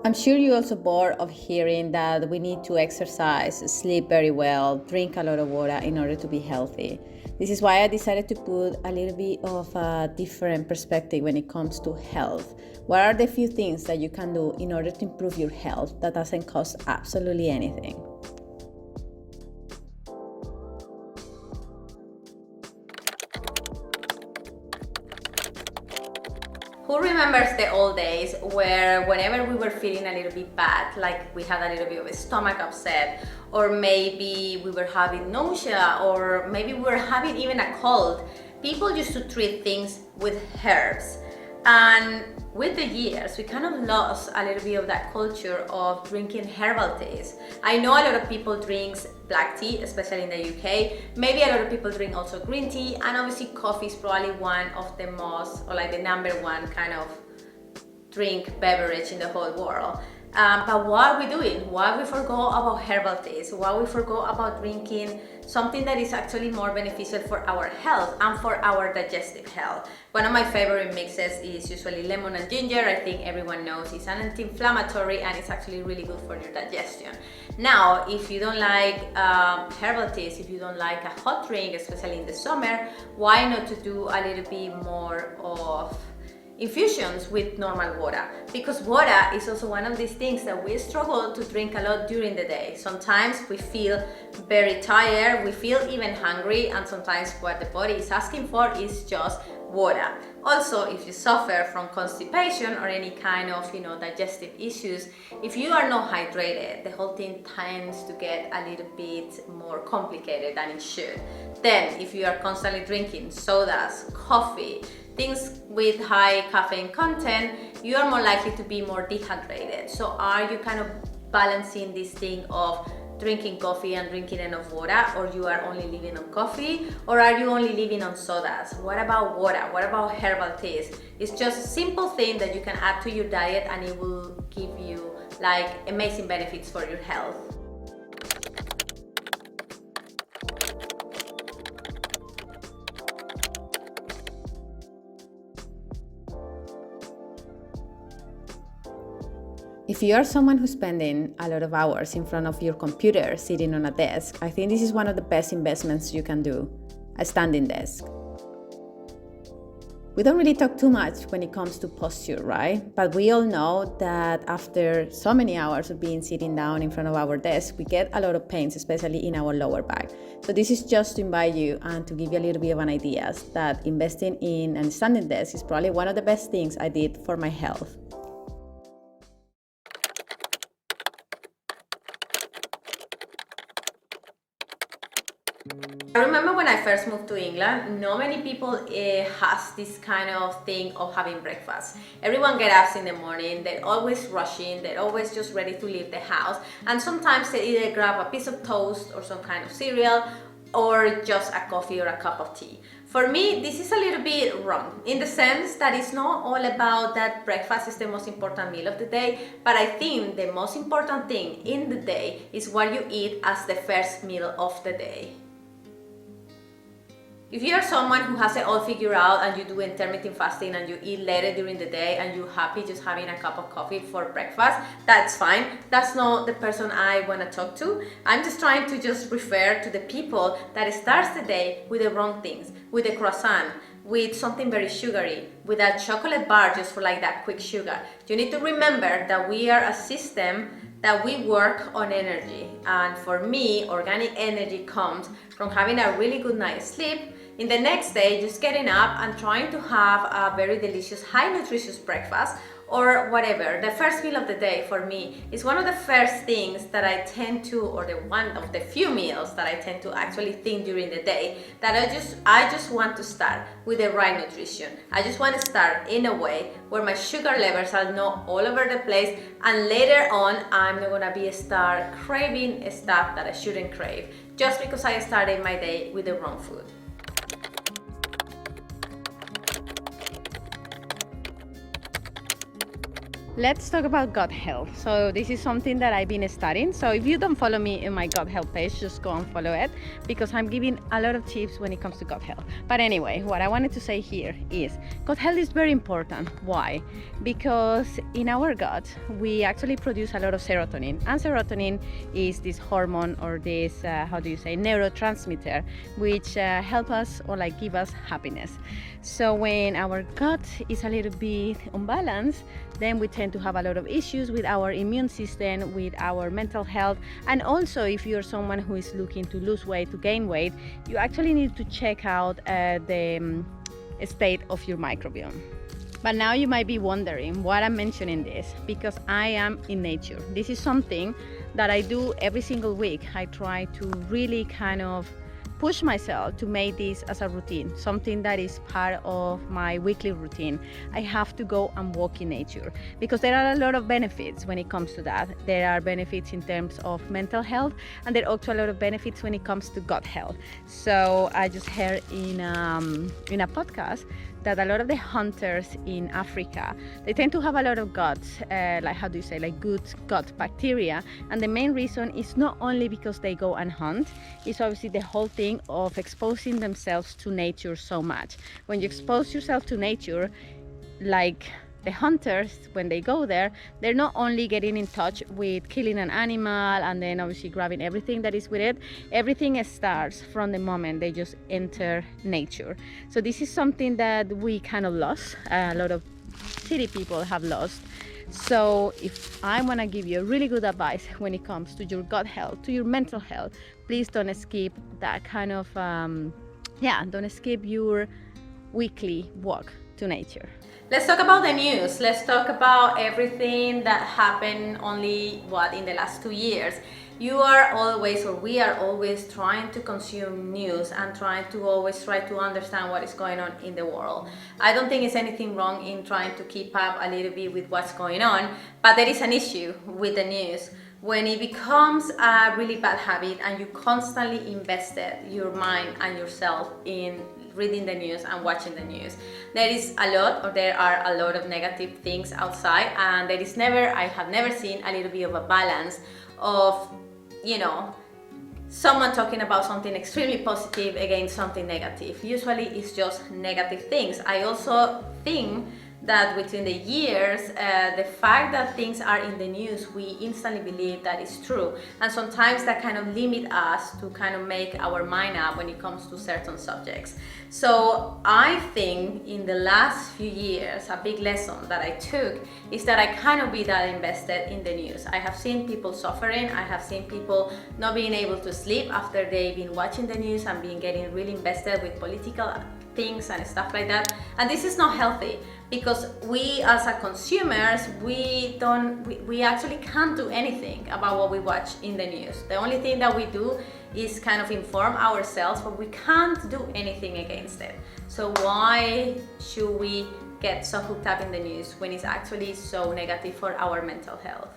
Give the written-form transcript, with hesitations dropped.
I'm sure you're also bored of hearing that we need to exercise, sleep very well, drink a lot of water in order to be healthy. This is why I decided to put a little bit of a different perspective when it comes to health. What are the few things that you can do in order to improve your health that doesn't cost absolutely anything? Who remembers the old days where whenever we were feeling a little bit bad, like we had a little bit of a stomach upset, or maybe we were having nausea, or maybe we were having even a cold, people used to treat things with herbs. And with the years, we kind of lost a little bit of that culture of drinking herbal teas. I know a lot of people drink black tea, especially in the UK. Maybe a lot of people drink also green tea, and obviously coffee is probably one of the most, or like the number one kind of drink beverage in the whole world. But what are we doing? Why we forgo about herbal teas? Why we forgo about drinking something that is actually more beneficial for our health and for our digestive health? One of my favorite mixes is usually lemon and ginger. I think everyone knows it's an anti-inflammatory and it's actually really good for your digestion. Now, if you don't like herbal teas, if you don't like a hot drink, especially in the summer, why not to do a little bit more of infusions with normal water, because water is also one of these things that we struggle to drink a lot during the day. Sometimes we feel very tired, we feel even hungry, and sometimes what the body is asking for is just water. Also, if you suffer from constipation or any kind of digestive issues, if you are not hydrated, the whole thing tends to get a little bit more complicated than it should. Then if you are constantly drinking sodas, coffee, things with high caffeine content, you are more likely to be more dehydrated. So are you kind of balancing this thing of drinking coffee and drinking enough water, or you are only living on coffee, or are you only living on sodas? What about water? What about herbal teas? It's just a simple thing that you can add to your diet and it will give you like amazing benefits for your health. If you are someone who's spending a lot of hours in front of your computer sitting on a desk, I think this is one of the best investments you can do, a standing desk. We don't really talk too much when it comes to posture, right? But we all know that after so many hours of being sitting down in front of our desk, we get a lot of pains, especially in our lower back. So this is just to invite you and to give you a little bit of an idea that investing in a standing desk is probably one of the best things I did for my health. I remember when I first moved to England, not many people has this kind of thing of having breakfast. Everyone gets up in the morning, they're always rushing, they're always just ready to leave the house, and sometimes they either grab a piece of toast or some kind of cereal or just a coffee or a cup of tea. For me, this is a little bit wrong in the sense that it's not all about that breakfast is the most important meal of the day, but I think the most important thing in the day is what you eat as the first meal of the day. If you're someone who has it all figured out and you do intermittent fasting and you eat later during the day and you're happy just having a cup of coffee for breakfast, that's fine. That's not the person I want to talk to. I'm just trying to just refer to the people that starts the day with the wrong things, with a croissant, with something very sugary, with a chocolate bar just for like that quick sugar. You need to remember that we are a system that we work on energy. And for me, organic energy comes from having a really good night's sleep, in the next day just getting up and trying to have a very delicious, high nutritious breakfast or whatever. The first meal of the day for me is one of the first things that I tend to, or the one of the few meals that I tend to actually think during the day, that I just want to start with the right nutrition. I just want to start in a way where my sugar levels are not all over the place, and later on I'm not gonna start craving stuff that I shouldn't crave just because I started my day with the wrong food. Let's talk about gut health. So this is something that I've been studying. So if you don't follow me in my gut health page, just go and follow it, because I'm giving a lot of tips when it comes to gut health. But anyway, what I wanted to say here is gut health is very important. Why? Because in our gut, we actually produce a lot of serotonin, and serotonin is this hormone, or this, neurotransmitter, which help us, or like give us happiness. So when our gut is a little bit unbalanced, then we tend to have a lot of issues with our immune system, with our mental health. And also, if you're someone who is looking to lose weight, to gain weight, you actually need to check out the state of your microbiome. But now you might be wondering why I'm mentioning this, because I am in nature. This is something that I do every single week. I try to really kind of push myself to make this as a routine, something that is part of my weekly routine. I have to go and walk in nature, because there are a lot of benefits when it comes to that. There are benefits in terms of mental health, and there are also a lot of benefits when it comes to gut health. So I just heard in a podcast that a lot of the hunters in Africa, they tend to have a lot of guts, good gut bacteria. And the main reason is not only because they go and hunt, it's obviously the whole thing of exposing themselves to nature so much. When you expose yourself to nature, like the hunters, when they go there, they're not only getting in touch with killing an animal and then obviously grabbing everything that is with it. Everything starts from the moment they just enter nature. So this is something that we kind of lost. A lot of city people have lost. So if I want to give you a really good advice when it comes to your gut health, to your mental health, please don't skip that kind of don't skip your weekly walk to nature. Let's talk about the news. Let's talk about everything that happened only, in the last 2 years. We are always trying to consume news and try to understand what is going on in the world. I don't think it's anything wrong in trying to keep up a little bit with what's going on, but there is an issue with the news. When it becomes a really bad habit and you constantly invested your mind and yourself in reading the news and watching the news, there are a lot of negative things outside, and I have never seen a little bit of a balance of, someone talking about something extremely positive against something negative. Usually it's just negative things. I also think that within the years, the fact that things are in the news, we instantly believe that it's true. And sometimes that kind of limit us to kind of make our mind up when it comes to certain subjects. So I think in the last few years, a big lesson that I took is that I cannot be that invested in the news. I have seen people suffering. I have seen people not being able to sleep after they've been watching the news and getting really invested with political things and stuff like that. And this is not healthy, because we as a consumers, we actually can't do anything about what we watch in the news. The only thing that we do is kind of inform ourselves, but we can't do anything against it. So why should we get so hooked up in the news when it's actually so negative for our mental health?